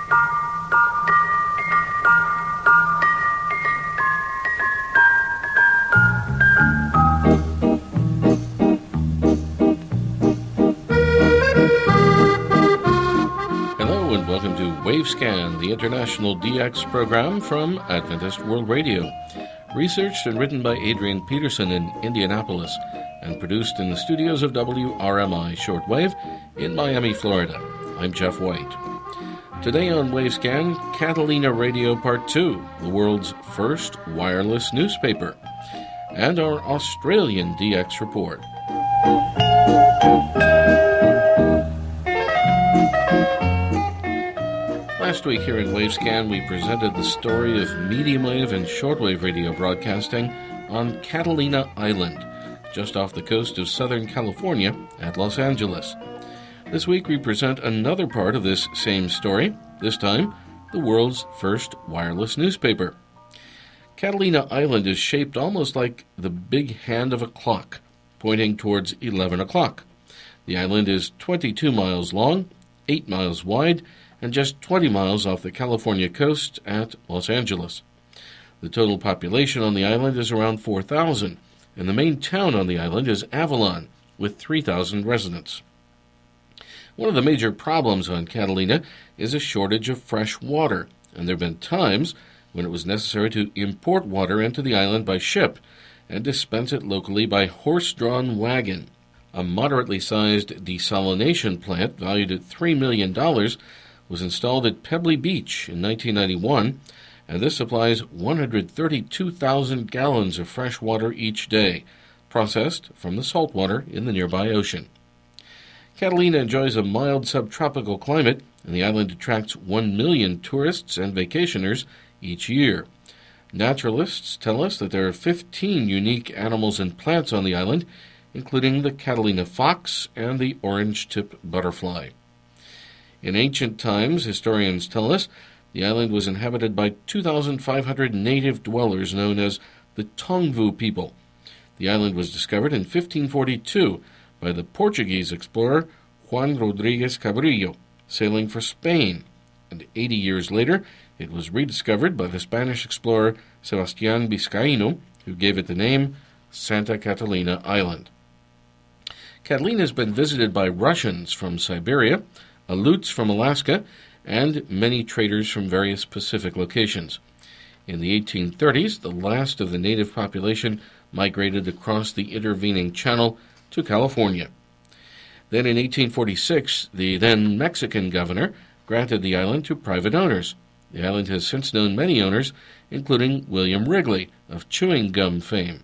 Welcome to Wavescan, the international DX program from Adventist World Radio. Researched and written by Adrian Peterson in Indianapolis and produced in the studios of WRMI Shortwave in Miami, Florida. I'm Jeff White. Today on Wavescan, Catalina Radio Part 2, the world's first wireless newspaper, and our Australian DX report. Last week here in Wavescan, we presented the story of medium wave and shortwave radio broadcasting on Catalina Island, just off the coast of Southern California at Los Angeles. This week we present another part of this same story, this time the world's first wireless newspaper. Catalina Island is shaped almost like the big hand of a clock, pointing towards 11 o'clock. The island is 22 miles long, 8 miles wide, and just 20 miles off the California coast at Los Angeles. The total population on the island is around 4,000, and the main town on the island is Avalon, with 3,000 residents. One of the major problems on Catalina is a shortage of fresh water, and there have been times when it was necessary to import water into the island by ship and dispense it locally by horse-drawn wagon. A moderately sized desalination plant valued at $3 million was installed at Pebbly Beach in 1991, and this supplies 132,000 gallons of fresh water each day, processed from the salt water in the nearby ocean. Catalina enjoys a mild subtropical climate, and the island attracts 1 million tourists and vacationers each year. Naturalists tell us that there are 15 unique animals and plants on the island, including the Catalina fox and the orange-tip butterfly. In ancient times, historians tell us, the island was inhabited by 2,500 native dwellers known as the Tongvu people. The island was discovered in 1542 by the Portuguese explorer Juan Rodriguez Cabrillo, sailing for Spain, and 80 years later it was rediscovered by the Spanish explorer Sebastián Vizcaíno, who gave it the name Santa Catalina Island. Catalina has been visited by Russians from Siberia, Aleuts from Alaska, and many traders from various Pacific locations. In the 1830s, the last of the native population migrated across the intervening channel to California. Then in 1846, the then Mexican governor granted the island to private owners. The island has since known many owners, including William Wrigley of chewing gum fame.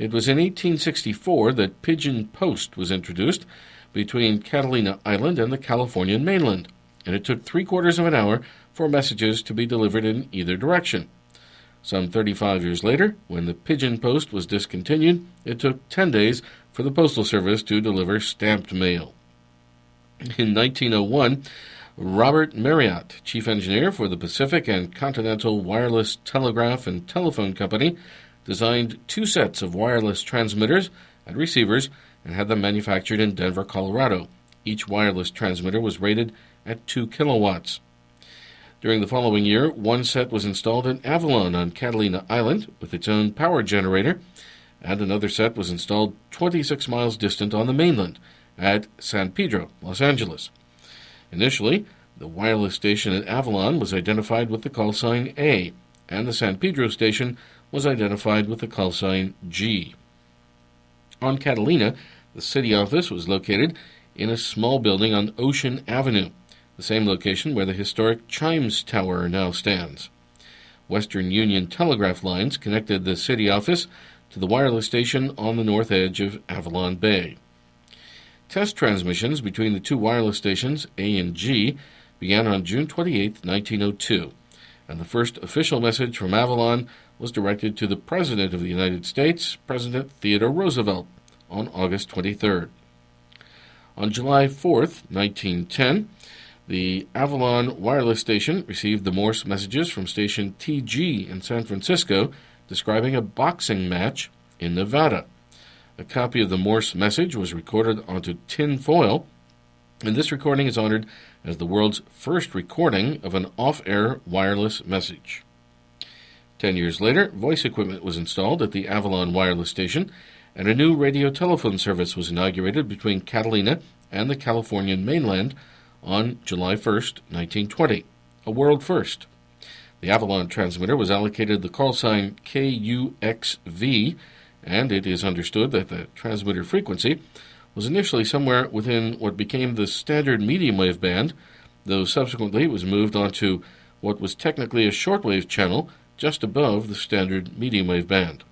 It was in 1864 that Pigeon Post was introduced between Catalina Island and the Californian mainland, and it took 3/4 of an hour for messages to be delivered in either direction. Some 35 years later, when the Pigeon Post was discontinued, it took 10 days for the Postal Service to deliver stamped mail. In 1901, Robert Marriott, chief engineer for the Pacific and Continental Wireless Telegraph and Telephone Company, designed 2 sets of wireless transmitters and receivers and had them manufactured in Denver, Colorado. Each wireless transmitter was rated at 2 kilowatts. During the following year, 1 set was installed in Avalon on Catalina Island with its own power generator, and another set was installed 26 miles distant on the mainland at San Pedro, Los Angeles. Initially, the wireless station at Avalon was identified with the call sign A, and the San Pedro station was identified with the call sign G. On Catalina, the city office was located in a small building on Ocean Avenue, the same location where the historic Chimes Tower now stands. Western Union telegraph lines connected the city office to the wireless station on the north edge of Avalon Bay. Test transmissions between the 2 wireless stations, A and G, began on June 28, 1902, and the first official message from Avalon was directed to the President of the United States, President Theodore Roosevelt, on August 23rd. On July 4th, 1910, the Avalon wireless station received the Morse messages from station TG in San Francisco describing a boxing match in Nevada. A copy of the Morse message was recorded onto tin foil, and this recording is honored as the world's first recording of an off-air wireless message. 10 years later, voice equipment was installed at the Avalon wireless station, and a new radio telephone service was inaugurated between Catalina and the Californian mainland on July 1, 1920, a world first. The Avalon transmitter was allocated the call sign KUXV, and it is understood that the transmitter frequency was initially somewhere within what became the standard medium wave band, though subsequently it was moved onto what was technically a shortwave channel just above the standard medium wave band.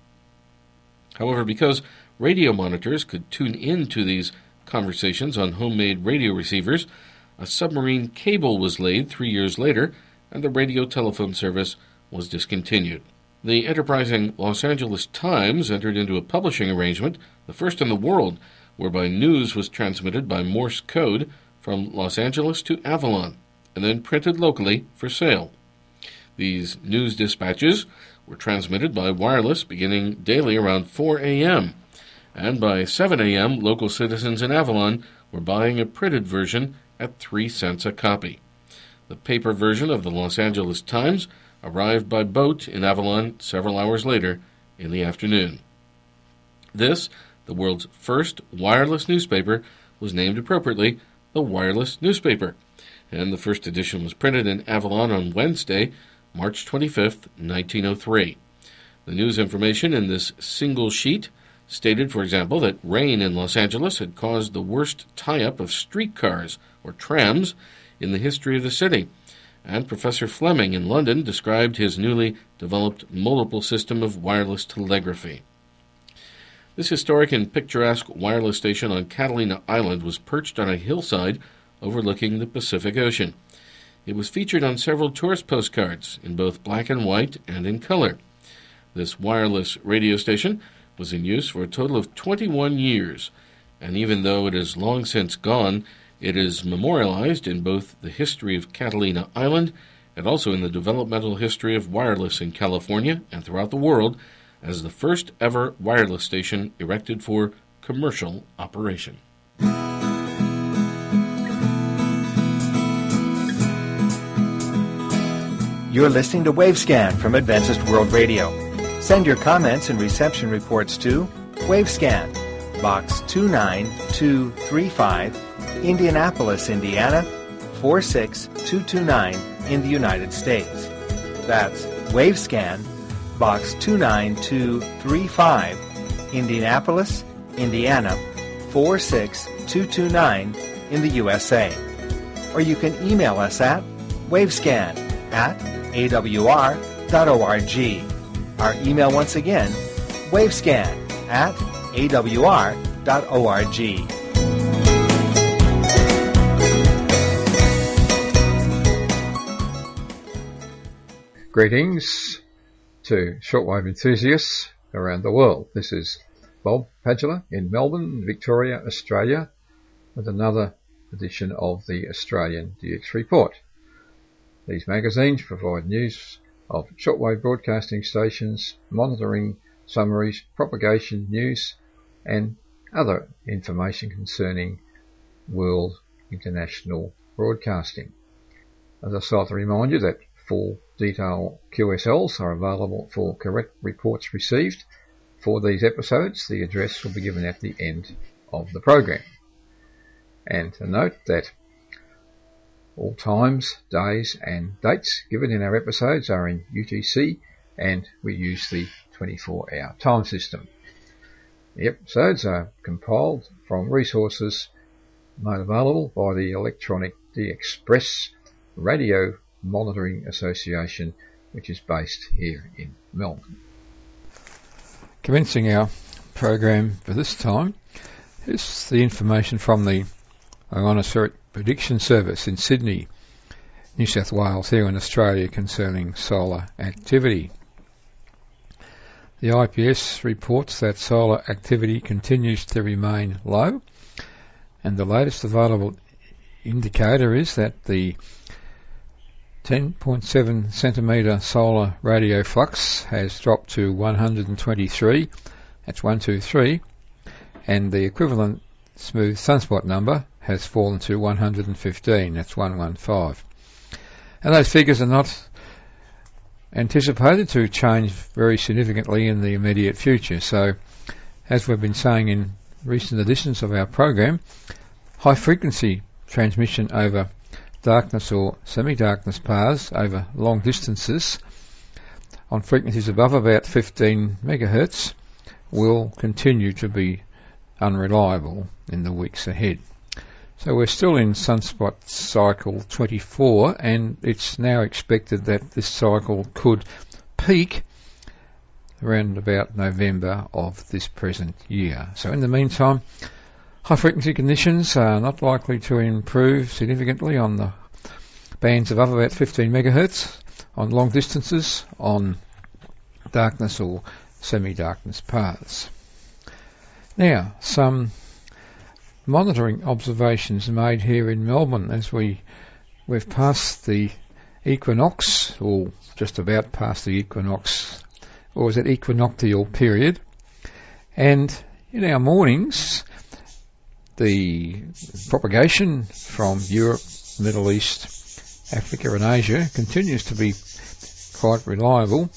However, because radio monitors could tune into these conversations on homemade radio receivers, a submarine cable was laid 3 years later, and the radio telephone service was discontinued. The enterprising Los Angeles Times entered into a publishing arrangement, the first in the world, whereby news was transmitted by Morse code from Los Angeles to Avalon, and then printed locally for sale. These news dispatches were transmitted by wireless beginning daily around 4 a.m., and by 7 a.m. local citizens in Avalon were buying a printed version at 3 cents a copy. The paper version of the Los Angeles Times arrived by boat in Avalon several hours later in the afternoon. This, the world's first wireless newspaper, was named appropriately the Wireless Newspaper, and the first edition was printed in Avalon on Wednesday, March 25, 1903. The news information in this single sheet stated, for example, that rain in Los Angeles had caused the worst tie-up of streetcars, or trams, in the history of the city, and Professor Fleming in London described his newly developed multiple system of wireless telegraphy. This historic and picturesque wireless station on Catalina Island was perched on a hillside overlooking the Pacific Ocean. It was featured on several tourist postcards, in both black and white and in color. This wireless radio station was in use for a total of 21 years, and even though it is long since gone, it is memorialized in both the history of Catalina Island and also in the developmental history of wireless in California and throughout the world as the first ever wireless station erected for commercial operation. You're listening to Wavescan from Adventist World Radio. Send your comments and reception reports to Wavescan, Box 29235, Indianapolis, Indiana, 46229 in the United States. That's Wavescan, Box 29235, Indianapolis, Indiana, 46229 in the USA. Or you can email us at wavescan@awr.org. Our email once again, wavescan@awr.org. Greetings to shortwave enthusiasts around the world. This is Bob Padula in Melbourne, Victoria, Australia, with another edition of the Australian DX Report. These magazines provide news of shortwave broadcasting stations, monitoring summaries, propagation news, and other information concerning world international broadcasting. As I start to remind you that full detailed QSLs are available for correct reports received for these episodes. The address will be given at the end of the program. And to note that all times, days and dates given in our episodes are in UTC, and we use the 24-hour time system. The episodes are compiled from resources made available by the Electronic DXpress Radio Monitoring Association, which is based here in Melbourne. Commencing our program for this time is the information from the Ionospheric Prediction Service in Sydney, New South Wales, here in Australia, concerning solar activity. The IPS reports that solar activity continues to remain low, and the latest available indicator is that the 10.7 centimetre solar radio flux has dropped to 123, that's 123, and the equivalent smooth sunspot number has fallen to 115. That's 115. And those figures are not anticipated to change very significantly in the immediate future. So, as we've been saying in recent editions of our program, high frequency transmission over darkness or semi-darkness paths over long distances on frequencies above about 15 megahertz will continue to be unreliable in the weeks ahead. So we're still in sunspot cycle 24, and it's now expected that this cycle could peak around about November of this present year. So in the meantime, high frequency conditions are not likely to improve significantly on the bands above about 15 megahertz on long distances on darkness or semi-darkness paths. Now, some monitoring observations made here in Melbourne as we've passed the equinox, or just about past the equinox, or is it equinoctial period, and in our mornings the propagation from Europe, Middle East, Africa and Asia continues to be quite reliable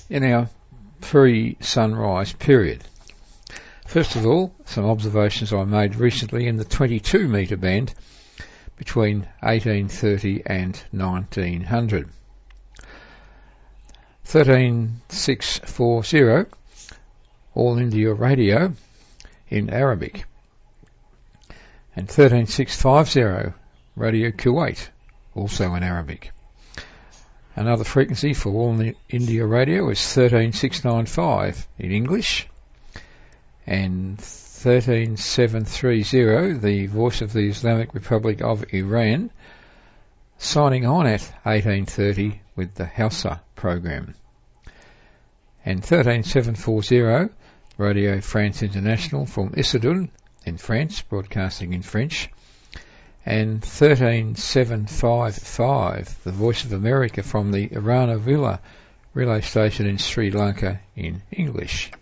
in our pre-sunrise period. First of all, some observations I made recently in the 22 metre band between 1830 and 1900. 13640 All India Radio in Arabic, and 13650 Radio Kuwait, also in Arabic. Another frequency for All India Radio is 13695 in English, and 13730, the Voice of the Islamic Republic of Iran, signing on at 1830 with the Hausa program. And 13740, Radio France International from Issoudun in France, broadcasting in French. And 13755, the Voice of America from the Irana Villa relay station in Sri Lanka in English.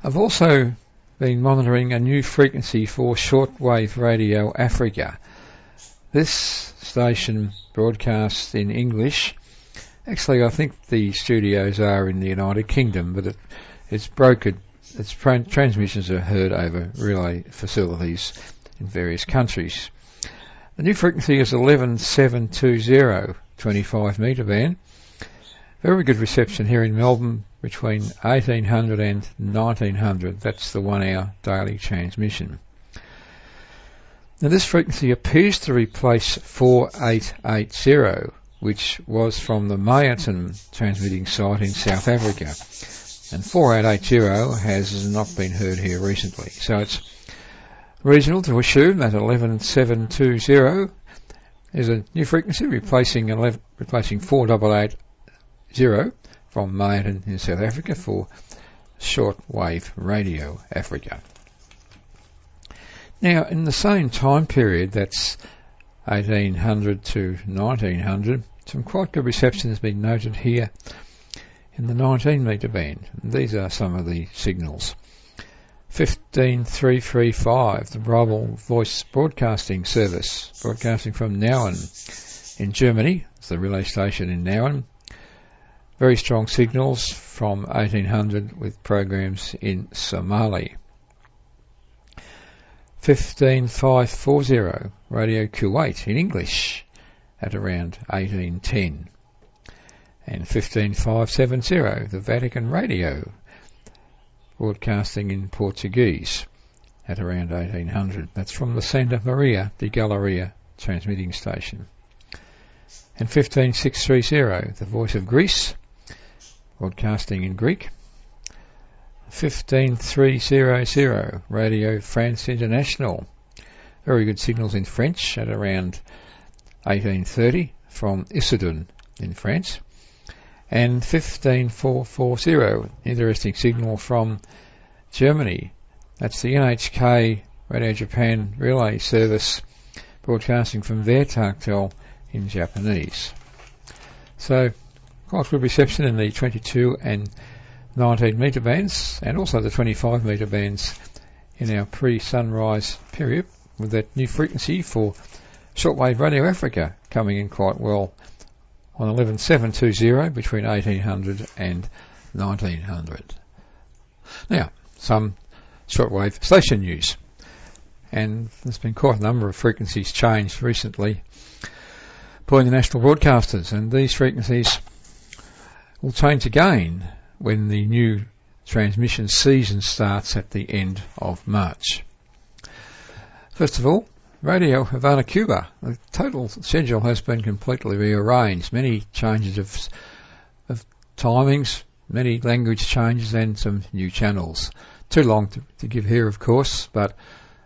I've also been monitoring a new frequency for Shortwave Radio Africa. This station broadcasts in English. Actually, I think the studios are in the United Kingdom, but its transmissions are heard over relay facilities in various countries. The new frequency is 11720, 25 metre band. Very good reception here in Melbourne between 1800 and 1900. That's the 1 hour daily transmission. Now this frequency appears to replace 4880, which was from the Mayerton transmitting site in South Africa. And 4880 has not been heard here recently. So it's reasonable to assume that 11720 is a new frequency replacing 4880 from Mayerton in South Africa for Shortwave Radio Africa. Now, in the same time period, that's 1800 to 1900, some quite good reception has been noted here in the 19 metre band. And these are some of the signals. 15335, the Brabel Voice Broadcasting Service, broadcasting from Nauen in Germany. It's the relay station in Nauen. Very strong signals from 1800 with programs in Somali. 15540, Radio Kuwait in English at around 1810. And 15570, the Vatican Radio, broadcasting in Portuguese at around 1800. That's from the Santa Maria de Galleria transmitting station. And 15630, the Voice of Greece, broadcasting in Greek. 15300, Radio France International. Very good signals in French at around 1830 from Issoudun in France. And 15440, interesting signal from Germany. That's the NHK Radio Japan relay service broadcasting from Vertagtel in Japanese. So, quite good reception in the 22 and 19 metre bands, and also the 25 metre bands in our pre-sunrise period with that new frequency for shortwave Radio Africa coming in quite well on 11720 between 1800 and 1900. Now, some shortwave station news. And there's been quite a number of frequencies changed recently by the national broadcasters, and these frequencies will change again when the new transmission season starts at the end of March. First of all, Radio Havana, Cuba. The total schedule has been completely rearranged. Many changes of timings, many language changes, and some new channels. Too long to give here, of course, but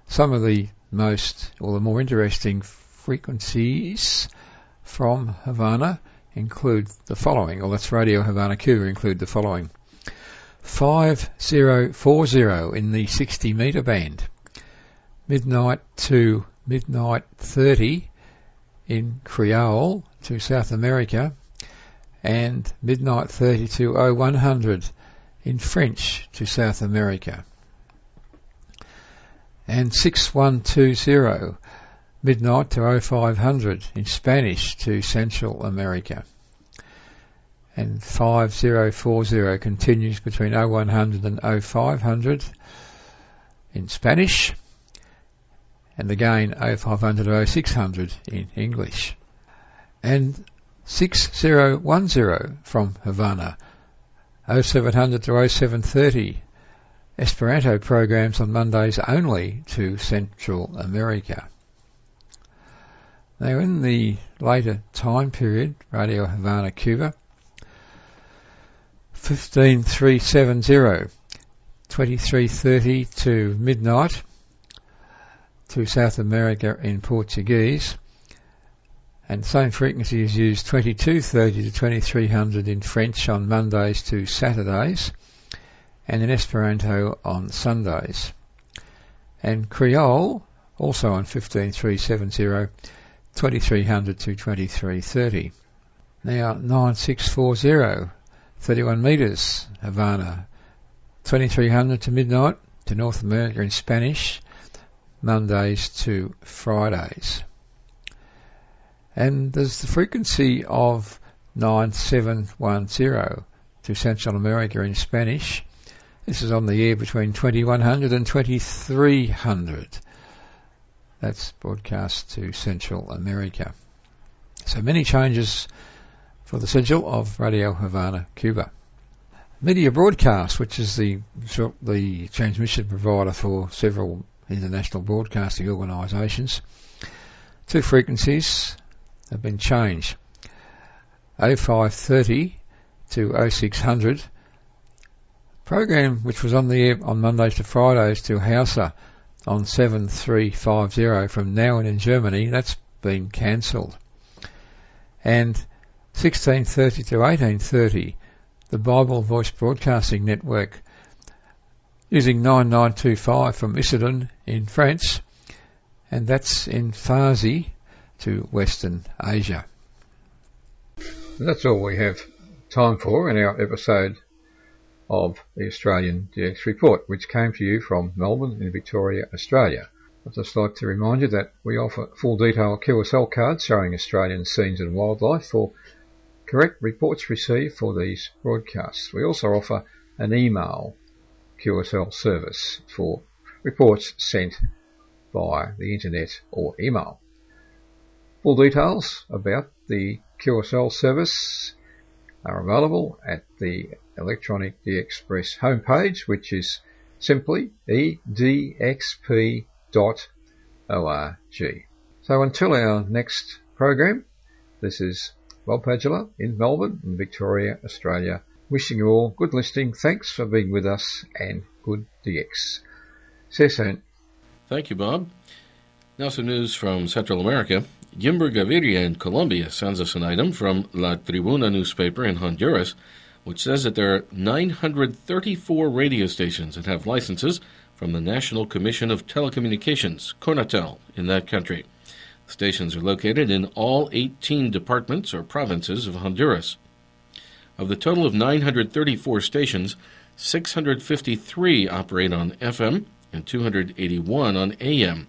some of the more interesting frequencies from Havana include the following, or that's Radio Havana, Cuba, include the following. 5040 in the 60 metre band. Midnight to midnight 30 in Creole to South America, and midnight 30 to 0100 in French to South America. And 6120 midnight to 0500 in Spanish to Central America. And 5040 continues between 0100 and 0500 in Spanish, and again 0500 to 0600 in English. And 6010 from Havana, 0700 to 0730 Esperanto programs on Mondays only to Central America. Now, in the later time period, Radio Havana, Cuba, 15370, 2330 to midnight to South America in Portuguese, and the same frequency is used 2230 to 2300 in French on Mondays to Saturdays, and in Esperanto on Sundays. And Creole, also on 15370, 2300 to 2330. Now 9640, 31 metres, Havana, 2300 to midnight to North America in Spanish, Mondays to Fridays. And there's the frequency of 9710 to Central America in Spanish. This is on the air between 2100 and 2300. That's broadcast to Central America. So many changes for the schedule of Radio Havana, Cuba. Media Broadcast, which is the transmission provider for several international broadcasting organisations. Two frequencies have been changed. 0530 to 0600. Program which was on the air on Mondays to Fridays to Hausa on 7350 from now in Germany, that's been cancelled. And 1630 to 1830, the Bible Voice Broadcasting Network, using 9925 from Issoudun in France, and that's in Farsi to Western Asia. That's all we have time for in our episode of the Australian DX Report, which came to you from Melbourne in Victoria, Australia. I'd just like to remind you that we offer full detail QSL cards showing Australian scenes and wildlife for correct reports received for these broadcasts. We also offer an email QSL service for reports sent via the internet or email. Full details about the QSL service are available at the Electronic DXpress homepage, which is simply edxp.org. So until our next program, this is Bob Padula in Melbourne in Victoria, Australia, wishing you all good listening. Thanks for being with us, and good DX. See you soon. Thank you, Bob. Now some news from Central America. Jimber Gaviria in Colombia sends us an item from La Tribuna newspaper in Honduras, which says that there are 934 radio stations that have licenses from the National Commission of Telecommunications, CONATEL, in that country. The stations are located in all 18 departments or provinces of Honduras. Of the total of 934 stations, 653 operate on FM, and 281 on AM.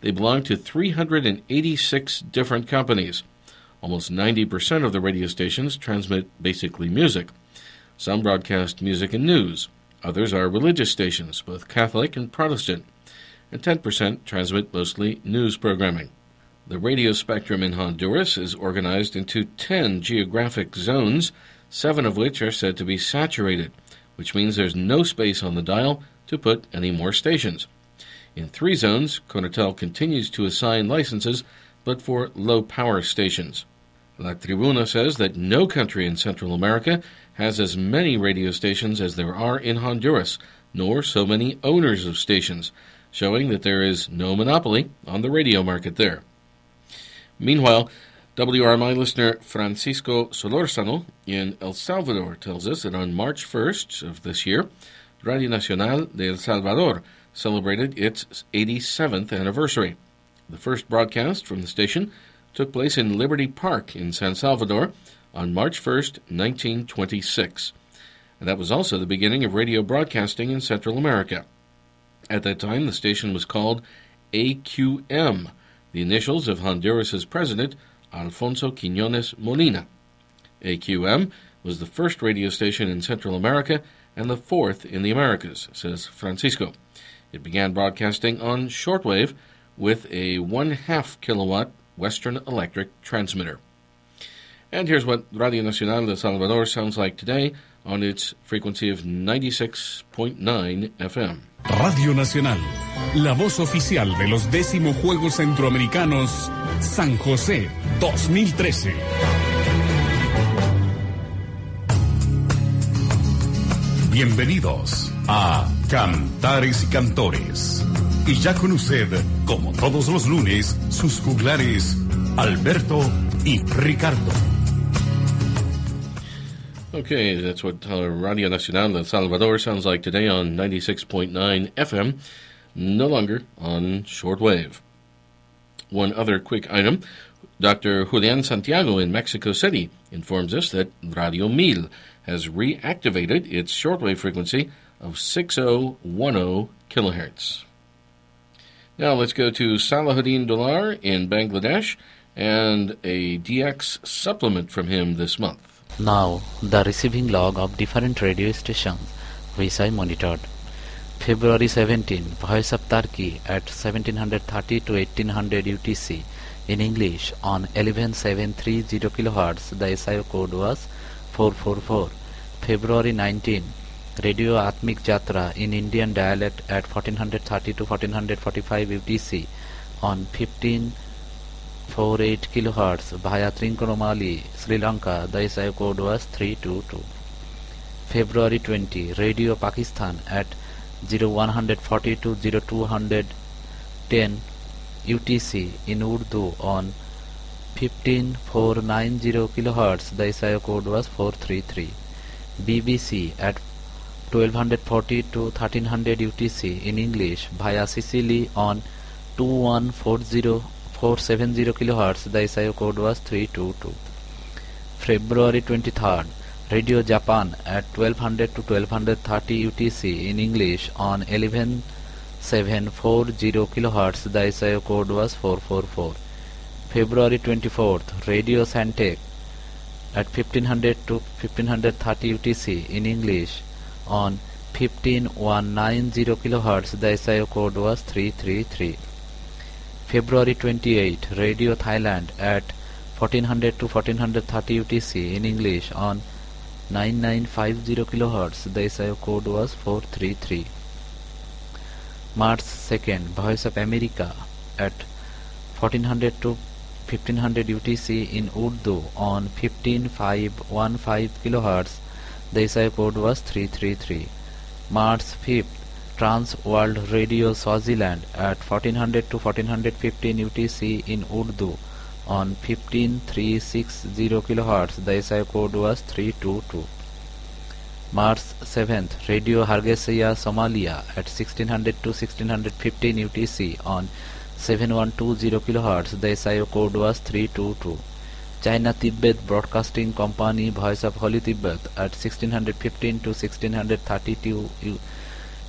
They belong to 386 different companies. Almost 90% of the radio stations transmit basically music. Some broadcast music and news. Others are religious stations, both Catholic and Protestant. And 10% transmit mostly news programming. The radio spectrum in Honduras is organized into 10 geographic zones, 7 of which are said to be saturated, which means there's no space on the dial to put any more stations. In 3 zones, Conatel continues to assign licenses, but for low-power stations. La Tribuna says that no country in Central America has as many radio stations as there are in Honduras, nor so many owners of stations, showing that there is no monopoly on the radio market there. Meanwhile, WRMI listener Francisco Solórzano in El Salvador tells us that on March 1st of this year, Radio Nacional de El Salvador celebrated its 87th anniversary. The first broadcast from the station took place in Liberty Park in San Salvador on March 1st, 1926. And that was also the beginning of radio broadcasting in Central America. At that time, the station was called AQM, the initials of Honduras's president, Alfonso Quiñones Molina. AQM was the first radio station in Central America and the fourth in the Americas, says Francisco. It began broadcasting on shortwave with a 1/2 kilowatt Western Electric transmitter. And here's what Radio Nacional de Salvador sounds like today on its frequency of 96.9 FM. Radio Nacional, la voz oficial de los 10º Juegos Centroamericanos San José 2013. Bienvenidos a Cantares y Cantores. Y ya con usted, como todos los lunes, sus juglares Alberto y Ricardo. Okay, that's what Radio Nacional de El Salvador sounds like today on 96.9 FM, no longer on shortwave. One other quick item. Dr. Julian Santiago in Mexico City informs us that Radio 1000 has reactivated its shortwave frequency of 6010 kilohertz. Now let's go to Salahuddin Dolar in Bangladesh and a DX supplement from him this month. Now, the receiving log of different radio stations which I monitored. February 17, Voice of Turkey at 1730 to 1800 UTC in English on 11730 kHz. The SIO code was 444. February 19, Radio Atmik Jatra in Indian dialect at 1430 to 1445 UTC on 1548 kHz via Trincomalee, Sri Lanka. The SIO code was 322. February 20, Radio Pakistan at 0140 to 0210 UTC in Urdu on 15490 kHz. The SIO code was 433. BBC at 1240 to 1300 UTC in English via Sicily on 2140470 kHz. The SIO code was 322. February 23rd, Radio Japan at 1200 to 1230 UTC in English on 11740 kHz. The SIO code was 444. February 24th, Radio Santec at 1500 to 1530 UTC in English on 15190 kHz. The SIO code was 333. February 28, Radio Thailand at 1400 to 1430 UTC in English on 9950 kHz. The SIO code was 433. March 2nd, Voice of America at 1400 to 1500 UTC in Urdu on 15515 kHz. The SIO code was 333. March 5th, Trans World Radio Swaziland at 1400 to 1415 UTC in Urdu on 15360 kHz. The SIO code was 322. March 7th, Radio Hargeisa Somalia at 1600 to 1615 UTC on 7120 kHz. The SIO code was 322. China Tibet Broadcasting Company Voice of Holy Tibet at 1615 to 1632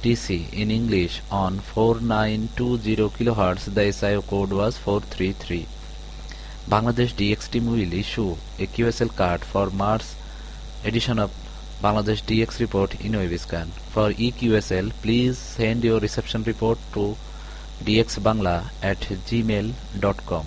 UTC in English on 4920 kHz. The SIO code was 433. Bangladesh DX team will issue a QSL card for March edition of Bangladesh DX report in Wavescan. For eQSL, please send your reception report to dxbangla@gmail.com.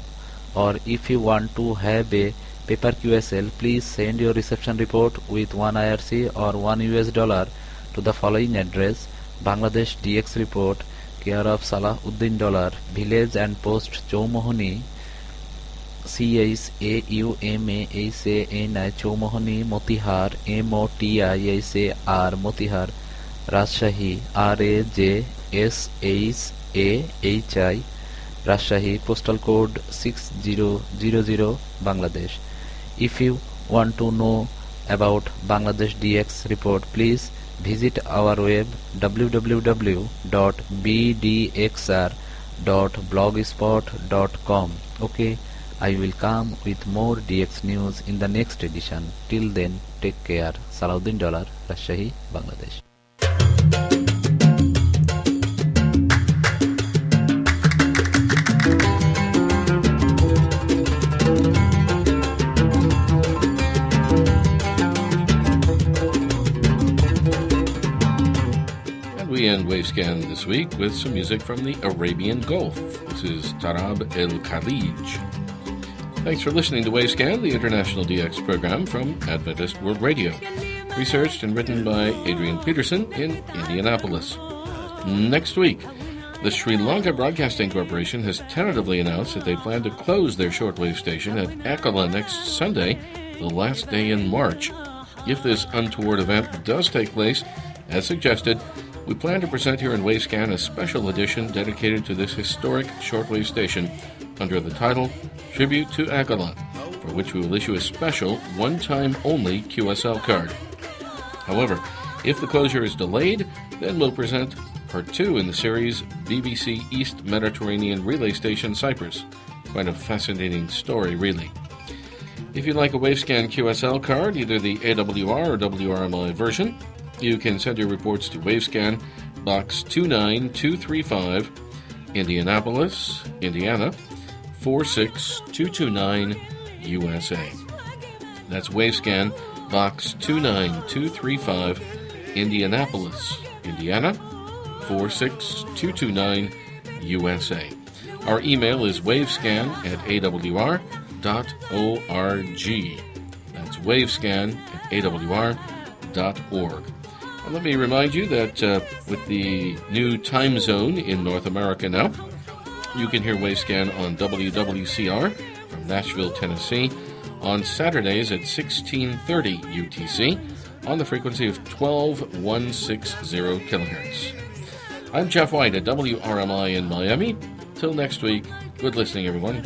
Or if you want to have a paper QSL, please send your reception report with 1 IRC or $1 to the following address: Bangladesh DX report, care of Salah Uddin Dollar, Village and Post Chowmohani, CHAUMASANI Chowmohani, Motihar, MOTIHAR Motihar, Rajshahi, RAJSHAHI Rajshahi, postal code 6000 Bangladesh. If you want to know about Bangladesh DX report, please visit our web www.bdxr.blogspot.com. Okay, I will come with more DX news in the next edition. Till then, take care. Salahuddin Dollar, Rajshahi, Bangladesh. We end Wavescan this week with some music from the Arabian Gulf. This is Tarab El Khalij. Thanks for listening to Wavescan, the international DX program from Adventist World Radio. Researched and written by Adrian Peterson in Indianapolis. Next week, the Sri Lanka Broadcasting Corporation has tentatively announced that they plan to close their shortwave station at Akala next Sunday, the last day in March. If this untoward event does take place, as suggested, we plan to present here in Wavescan a special edition dedicated to this historic shortwave station under the title Tribute to Akala, for which we will issue a special, one-time only QSL card. However, if the closure is delayed, then we'll present Part 2 in the series BBC East Mediterranean Relay Station Cyprus. Quite a fascinating story, really. If you'd like a Wavescan QSL card, either the AWR or WRMI version, you can send your reports to Wavescan, Box 29235, Indianapolis, Indiana, 46229, USA. That's Wavescan, Box 29235, Indianapolis, Indiana, 46229, USA. Our email is wavescan@awr.org. That's wavescan@awr.org. And let me remind you that with the new time zone in North America now, you can hear Wavescan on WWCR from Nashville, Tennessee, on Saturdays at 1630 UTC on the frequency of 12160 kilohertz. I'm Jeff White at WRMI in Miami. Till next week, good listening, everyone.